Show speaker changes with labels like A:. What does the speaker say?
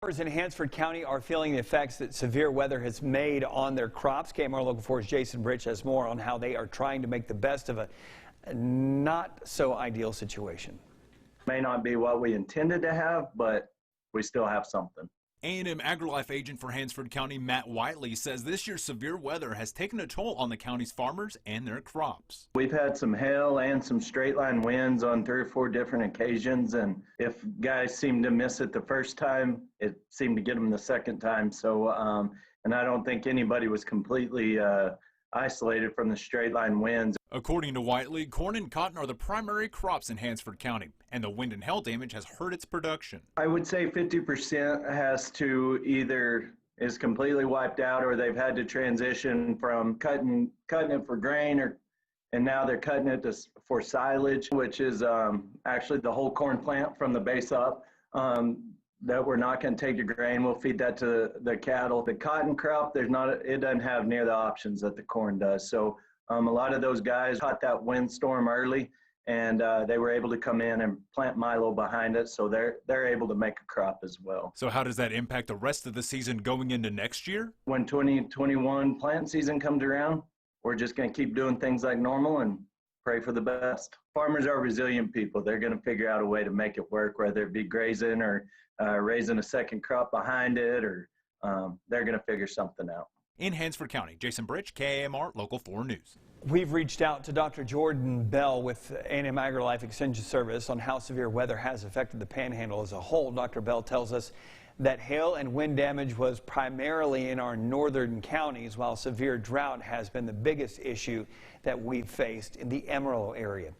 A: Farmers in Hansford County are feeling the effects that severe weather has made on their crops. KMR Local 4's Jason Bridge has more on how they are trying to make the best of a not so ideal situation.
B: May not be what we intended to have, but we still have something.
C: A&M AgriLife agent for Hansford County, Matt Whiteley, says this year's severe weather has taken a toll on the county's farmers and their crops.
B: We've had some hail and some straight line winds on 3 or 4 different occasions, and if guys seem to miss it the first time, it seemed to get them the second time. So, and I don't think anybody was completely isolated from the straight line winds.
C: According to Whiteley, corn and cotton are the primary crops in Hansford County, and the wind and hail damage has hurt its production.
B: I would say 50% has to either is completely wiped out, or they've had to transition from cutting it for grain, and now they're cutting it for silage, which is actually the whole corn plant from the base up. That we're not going to take to grain. We'll feed that to the cattle. The cotton crop, it doesn't have near the options that the corn does. So a lot of those guys caught that windstorm early, and they were able to come in and plant milo behind it, so they're able to make a crop as well.
C: So how does that impact the rest of the season going into next year?
B: When 2021 plant season comes around, we're just going to keep doing things like normal and pray for the best. Farmers are resilient people. They're going to figure out a way to make it work, whether it be grazing or raising a second crop behind it, or they're going to figure something out.
C: In Hansford County, Jason Bridge, KMR Local 4 News.
A: We've reached out to Dr. Jordan Bell with A&M AgriLife Extension Service on how severe weather has affected the Panhandle as a whole. Dr. Bell tells us that hail and wind damage was primarily in our northern counties, while severe drought has been the biggest issue that we've faced in the Amarillo area.